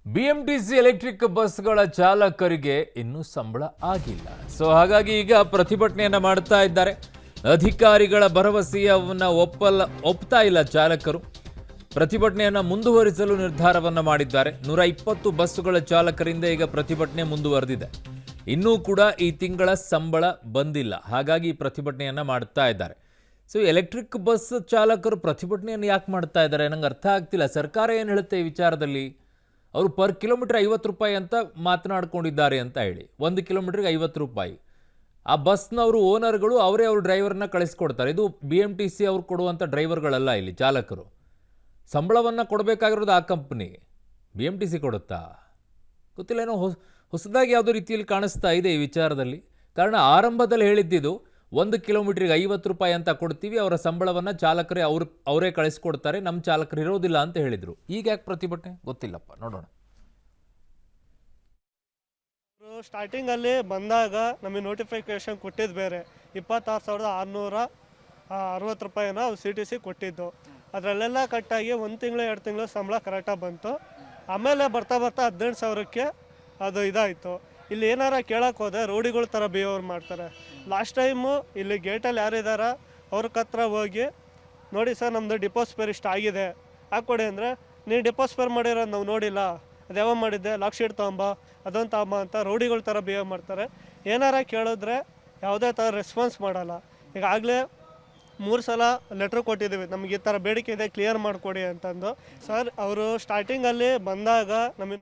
BMTC electric ಬಸ್ಗಳ ಚಾಲಕರಿಗೆ ಇನ್ನೂ ಸಂಬಳ ಆಗಿಲ್ಲ. ಹಾಗಾಗಿ ಈಗ ಪ್ರತಿಭಟನೆಯನ್ನ ಮಾಡ್ತಾ ಇದ್ದಾರೆ. ಅಧಿಕಾರಿಗಳ ಭರವಸೆಯನ್ನ ಒಪ್ತಾ ಇಲ್ಲ ಚಾಲಕರು. ಪ್ರತಿಭಟನೆಯನ್ನ ಮುಂದುವರಿಸಲು ನಿರ್ಧಾರವನ್ನ ಮಾಡಿದ್ದಾರೆ. 120 ಬಸ್ಸುಗಳ ಚಾಲಕರಿಂದ ಈಗ ಪ್ರತಿಭಟನೆ ಮುಂದುವರೆದಿದೆ. ಇನ್ನೂ ಕೂಡ ಈ ತಿಂಗಳ ಸಂಬಳ ಬಂದಿಲ್ಲ. ಹಾಗಾಗಿ ಪ್ರತಿಭಟನೆಯನ್ನ ಮಾಡ್ತಾ ಇದ್ದಾರೆ. ಎಲೆಕ್ಟ್ರಿಕ್ ಬಸ್ ಚಾಲಕರು ಪ್ರತಿಭಟನೆಯನ್ನು ಯಾಕೆ ಮಾಡ್ತಾ ಇದ್ದಾರೆ ನಂಗೆ ಅರ್ಥ ಆಗ್ತಿಲ್ಲ. ಸರ್ಕಾರ ಏನು ಹೇಳುತ್ತೆ ಈ ವಿಚಾರದಲ್ಲಿ? ಅವರು ಪರ್ ಕಿಲೋಮೀಟರ್ 50 ರೂಪಾಯಿ ಅಂತ ಮಾತನಾಡ್ಕೊಂಡಿದ್ದಾರೆ ಅಂತ ಹೇಳಿ, 1 ಕಿಲೋಮೀಟರ್ಗೆ 50 ರೂಪಾಯಿ. ಆ ಬಸ್ನವರು ಓನರ್ಗಳು ಅವರೇ ಅವ್ರ ಡ್ರೈವರ್ನ ಕಳಿಸ್ಕೊಡ್ತಾರೆ. ಇದು BMTC ಅವ್ರು ಕೊಡುವಂಥ ಡ್ರೈವರ್ಗಳಲ್ಲ, ಇಲ್ಲಿ ಚಾಲಕರು. ಸಂಬಳವನ್ನು ಕೊಡಬೇಕಾಗಿರೋದು ಆ ಕಂಪ್ನಿ. BMTC ಕೊಡುತ್ತಾ ಗೊತ್ತಿಲ್ಲ. ಏನೋ ಹೊಸದಾಗಿ ಯಾವುದೋ ರೀತಿಯಲ್ಲಿ ಕಾಣಿಸ್ತಾ ಇದೆ ಈ ವಿಚಾರದಲ್ಲಿ. ಕಾರಣ ಆರಂಭದಲ್ಲಿ ಹೇಳಿದ್ದಿದ್ದು 1 ಕಿಲೋಮೀಟ್ರಿಗೆ 50 ರೂಪಾಯಿ ಅಂತ ಕೊಡ್ತೀವಿ, ಅವರ ಸಂಬಳವನ್ನು ಚಾಲಕರೇ ಅವರೇ ಕಳಿಸ್ಕೊಡ್ತಾರೆ, ನಮ್ಮ ಚಾಲಕರು ಇರೋದಿಲ್ಲ ಅಂತ ಹೇಳಿದರು. ಈಗ ಯಾಕೆ ಪ್ರತಿಭಟನೆ ಗೊತ್ತಿಲ್ಲಪ್ಪ, ನೋಡೋಣ. ಸ್ಟಾರ್ಟಿಂಗಲ್ಲಿ ಬಂದಾಗ ನಮಗೆ ನೋಟಿಫಿಕೇಶನ್ ಕೊಟ್ಟಿದ್ದು ಬೇರೆ, 26,660 ರೂಪಾಯಿನ CTC ಕೊಟ್ಟಿದ್ದು. ಅದರಲ್ಲೆಲ್ಲ ಕಟ್ಟಾಗಿ 1 ತಿಂಗಳು 2 ತಿಂಗಳು ಸಂಬಳ ಕರೆಕ್ಟಾಗಿ ಬಂತು. ಆಮೇಲೆ ಬರ್ತಾ 18,000ಕ್ಕೆ ಅದು ಇದಾಯಿತು. ಇಲ್ಲಿ ಏನಾರ ಕೇಳಕ್ಕೆ ಹೋದರೆ ರೋಡಿಗಳ ಥರ ಬಿಹೇವ್ ಮಾಡ್ತಾರೆ. ಲಾಸ್ಟ್ ಟೈಮು ಇಲ್ಲಿ ಗೇಟಲ್ಲಿ ಯಾರಿದಾರ ಅವ್ರ ಹತ್ರ ಹೋಗಿ, ನೋಡಿ ಸರ್ ನಮ್ಮದು ಡಿಪೋಸ್ಪೇರ್ ಇಷ್ಟ ಆಗಿದೆ ಹಾಕ್ಕೊಡಿ ಅಂದರೆ, ನೀನು ಡಿಪೋಸ್ಪೇರ್ ಮಾಡಿರೋದು ನಾವು ನೋಡಿಲ್ಲ, ಅದು ಯಾವಾಗ ಮಾಡಿದ್ದೆ, ಲಾಕ್ ಶೀಟ್ ತೊಗೊಂಬ, ಅದೊಂದು ತಗೊಂಬ ಅಂತ ರೋಡಿಗಳ ಥರ ಬಿಹೇವ್ ಮಾಡ್ತಾರೆ. ಏನಾರ ಕೇಳಿದ್ರೆ ಯಾವುದೇ ಥರ ರೆಸ್ಪಾನ್ಸ್ ಮಾಡಲ್ಲ. ಈಗಾಗಲೇ 3 ಸಲ ಲೆಟ್ರ್ ಕೊಟ್ಟಿದ್ದೀವಿ, ನಮಗೆ ಈ ಥರ ಬೇಡಿಕೆ ಇದೆ, ಕ್ಲಿಯರ್ ಮಾಡಿಕೊಡಿ ಅಂತಂದು. ಸರ್ ಅವರು ಸ್ಟಾರ್ಟಿಂಗಲ್ಲಿ ಬಂದಾಗ ನಮಗೆ